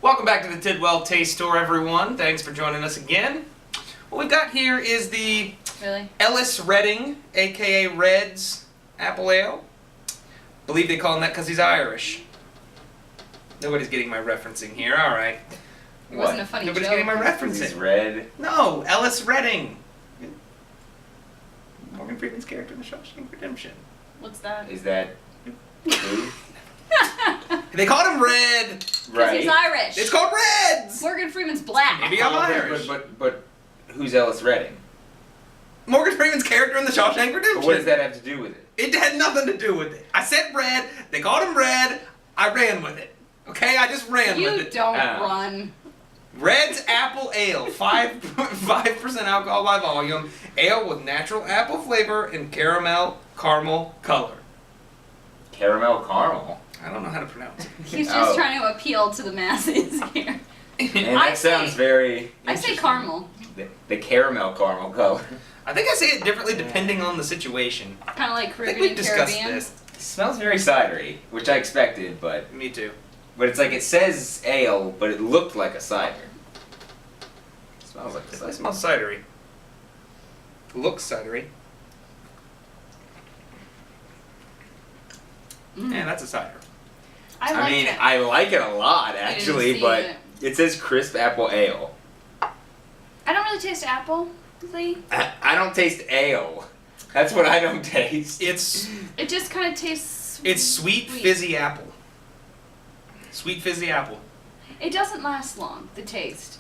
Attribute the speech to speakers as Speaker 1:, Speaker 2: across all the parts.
Speaker 1: Welcome back to the Tidwell Taste Store, everyone. Thanks for joining us again. What we've got here is the Ellis Redding, aka Red's Apple Ale. Believe they call him that because he's Irish. Nobody's getting my referencing here. All right.
Speaker 2: It wasn't a funny
Speaker 1: Nobody's
Speaker 2: joke.
Speaker 1: getting my referencing.
Speaker 3: He's red.
Speaker 1: No, Ellis Redding. Morgan Freeman's character in The Shawshank Redemption.
Speaker 2: What's that?
Speaker 3: Is that who?
Speaker 1: They called him Red.
Speaker 2: Because he's Irish.
Speaker 1: It's called Reds.
Speaker 2: Morgan Freeman's black.
Speaker 1: Maybe I'm Irish.
Speaker 3: But who's Ellis Redding?
Speaker 1: Morgan Freeman's character in The Shawshank Redemption.
Speaker 3: But what does that have to do with it?
Speaker 1: It had nothing to do with it. I said Red. They called him Red. I ran with it. Okay, I just ran with it.
Speaker 2: You don't run.
Speaker 1: Red's Apple Ale, 5% alcohol by volume, ale with natural apple flavor and caramel color.
Speaker 3: Caramel caramel.
Speaker 1: I don't know how to pronounce it.
Speaker 2: He's just trying to appeal to the masses here.
Speaker 3: And that sounds very
Speaker 2: I say caramel.
Speaker 3: The caramel color.
Speaker 1: I think I say it differently depending on the situation.
Speaker 2: Kind of like
Speaker 1: I think
Speaker 2: Caribbean
Speaker 1: we've discussed
Speaker 2: Caribbean.
Speaker 1: this.
Speaker 3: It smells very cidery, which I expected, but
Speaker 1: Me too.
Speaker 3: it's like it says ale, but it looked like a cider. It smells like a
Speaker 1: It
Speaker 3: cider.
Speaker 1: smells cidery. Looks cidery. Yeah, that's a cider.
Speaker 2: I
Speaker 3: I mean,
Speaker 2: it.
Speaker 3: I like it a lot actually,
Speaker 2: see
Speaker 3: but
Speaker 2: it.
Speaker 3: it says crisp apple ale.
Speaker 2: I don't really taste apple. See?
Speaker 3: I don't taste ale. That's what I don't taste.
Speaker 2: It just kind of tastes.
Speaker 1: It's sweet fizzy apple. Sweet fizzy apple.
Speaker 2: It doesn't last long. The taste.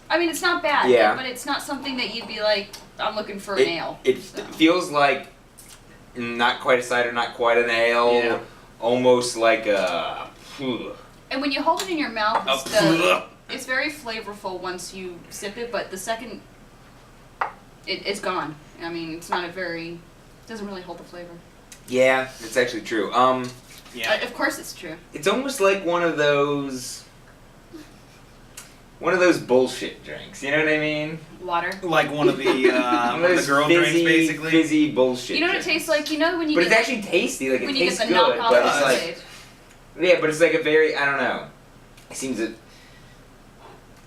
Speaker 2: I mean, it's not bad.
Speaker 3: Yeah.
Speaker 2: But it's not something that you'd be like, I'm looking for an ale.
Speaker 3: It
Speaker 2: so.
Speaker 3: feels like not quite a cider, not quite an ale.
Speaker 1: Yeah.
Speaker 3: Almost like a.
Speaker 2: And when you hold it in your mouth,
Speaker 1: A
Speaker 2: it's very flavorful once you sip it, but the second it's gone. I mean, it's not a very, doesn't really hold the flavor.
Speaker 3: Yeah, it's actually true.
Speaker 1: Yeah.
Speaker 2: Of course it's true.
Speaker 3: It's almost like one of those bullshit drinks. You know what I mean?
Speaker 2: Water.
Speaker 1: Like one of the
Speaker 3: One of those
Speaker 1: girl drinks, basically.
Speaker 3: fizzy bullshit.
Speaker 2: You know what it
Speaker 3: drinks.
Speaker 2: tastes like? You know when you
Speaker 3: But
Speaker 2: get
Speaker 3: it's actually tasty. Like
Speaker 2: when
Speaker 3: it
Speaker 2: you
Speaker 3: tastes
Speaker 2: get the
Speaker 3: good,
Speaker 2: knockoff
Speaker 3: but it's like
Speaker 2: Kool-Aid.
Speaker 3: yeah, but it's like a very I don't know. It seems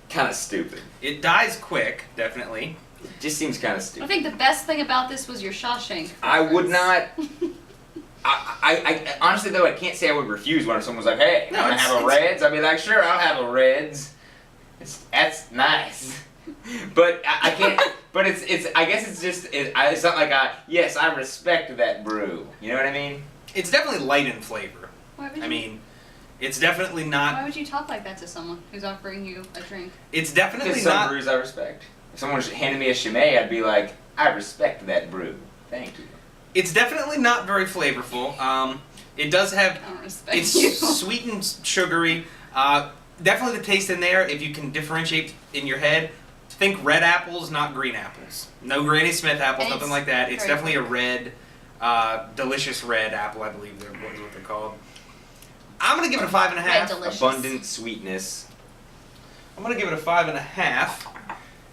Speaker 3: kind of stupid.
Speaker 1: It dies quick, definitely.
Speaker 3: It just seems kind of
Speaker 2: I
Speaker 3: stupid.
Speaker 2: think the best thing about this was your Shawshank.
Speaker 3: I would
Speaker 2: reference.
Speaker 3: not. I honestly though I can't say I would refuse when someone's like, "Hey,
Speaker 1: No,
Speaker 3: you wanna have a Reds?" I'd be like, "Sure, I'll have a Reds." That's nice, but I can't. But it's. I guess it's just. It's not like yes, I respect that brew. You know what I mean?
Speaker 1: It's definitely light in flavor.
Speaker 2: Why would
Speaker 1: I
Speaker 2: you-
Speaker 1: mean, it's definitely not.
Speaker 2: Why would you talk like that to someone who's offering you a drink?
Speaker 1: It's definitely
Speaker 3: Because some
Speaker 1: not.
Speaker 3: brews I respect. If someone handed me a Chimay, I'd be like, I respect that brew. Thank you.
Speaker 1: It's definitely not very flavorful. It does have.
Speaker 2: I don't respect
Speaker 1: It's
Speaker 2: you.
Speaker 1: sweet and sugary. Definitely the taste in there. If you can differentiate in your head, think red apples, not green apples. No Granny Smith apples,
Speaker 2: And
Speaker 1: nothing
Speaker 2: it's
Speaker 1: like that. It's
Speaker 2: very
Speaker 1: definitely a red, delicious red apple. I believe is what they're called. I'm gonna give it a 5.5.
Speaker 2: Red delicious.
Speaker 3: Abundant sweetness.
Speaker 1: I'm gonna give it a 5.5,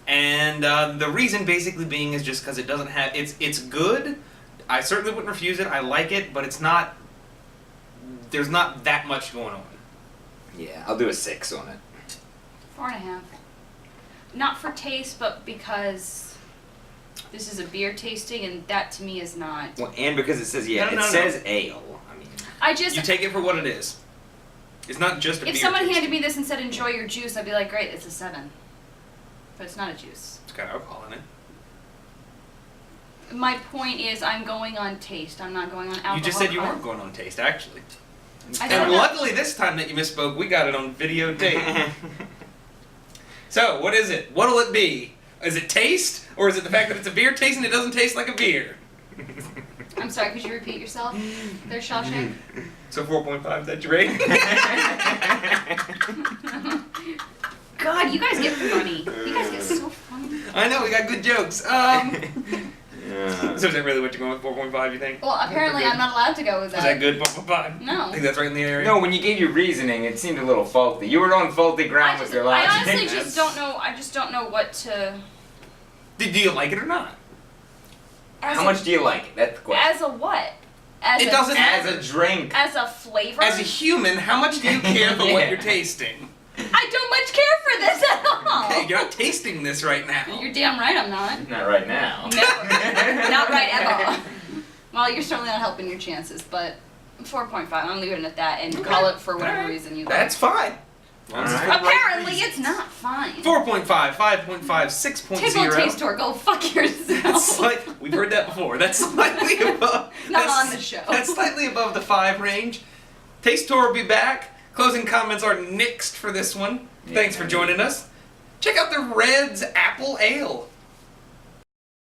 Speaker 1: and the reason basically being is just because it doesn't have. It's good. I certainly wouldn't refuse it. I like it, but it's not. There's not that much going on.
Speaker 3: Yeah, I'll do a 6 on it.
Speaker 2: 4.5. Not for taste, but because this is a beer tasting, and that to me is not.
Speaker 3: Well, and because it says
Speaker 1: No.
Speaker 3: says ale. I mean,
Speaker 2: I just.
Speaker 1: You take it for what it is. It's not just a beer
Speaker 2: If someone
Speaker 1: tasting.
Speaker 2: handed me this and said enjoy your juice, I'd be like, great, it's a 7. But it's not a juice.
Speaker 1: It's got alcohol in it.
Speaker 2: My point is, I'm going on taste. I'm not going on alcohol.
Speaker 1: You just said you
Speaker 2: content.
Speaker 1: weren't going on taste, actually.
Speaker 2: I
Speaker 1: And
Speaker 2: don't know.
Speaker 1: luckily this time that you misspoke, we got it on videotape. So, what is it? What'll it be? Is it taste? Or is it the fact that it's a beer taste and it doesn't taste like a beer?
Speaker 2: I'm sorry, could you repeat yourself? There's Shawshank.
Speaker 1: So 4.5, is that your rating?
Speaker 2: God, you guys get funny. You guys get so funny.
Speaker 1: I know, we got good jokes.
Speaker 3: yeah.
Speaker 1: So is that really what you're going with, 4.5, you think?
Speaker 2: Well, apparently I'm not allowed to go with that.
Speaker 1: Is that good, 4.5?
Speaker 2: No.
Speaker 1: I think that's right in the area.
Speaker 3: No, when you gave your reasoning, it seemed a little faulty. You were on faulty ground with your logic.
Speaker 2: I honestly just don't know. I just don't know what to.
Speaker 1: Do you like it or not?
Speaker 2: As
Speaker 3: How
Speaker 2: a,
Speaker 3: much do you like it? That's the question.
Speaker 2: As a what? As
Speaker 1: It
Speaker 2: a,
Speaker 1: doesn't
Speaker 3: As a drink.
Speaker 2: As a flavor.
Speaker 1: As a human, how much do you care for what
Speaker 3: Yeah.
Speaker 1: you're tasting?
Speaker 2: I don't much care for this at all.
Speaker 1: Hey, you're not tasting this right now.
Speaker 2: You're damn right I'm not.
Speaker 3: Not right now.
Speaker 2: Never. Not right at all. Well, you're certainly not helping your chances, but 4.5. I'm leaving it at that and call it for whatever reason you like.
Speaker 1: That's fine.
Speaker 3: All right.
Speaker 2: Apparently, it's not fine.
Speaker 1: 4.5, 5.5, 6.0.
Speaker 2: Table taste tour, go fuck yourself.
Speaker 1: We've heard that before. That's slightly above.
Speaker 2: Not
Speaker 1: that's-
Speaker 2: on the show.
Speaker 1: That's slightly above the 5 range. Taste tour will be back. Closing comments are nixed for this one.
Speaker 3: Yeah,
Speaker 1: Thanks for joining us. Check out the Reds Apple Ale.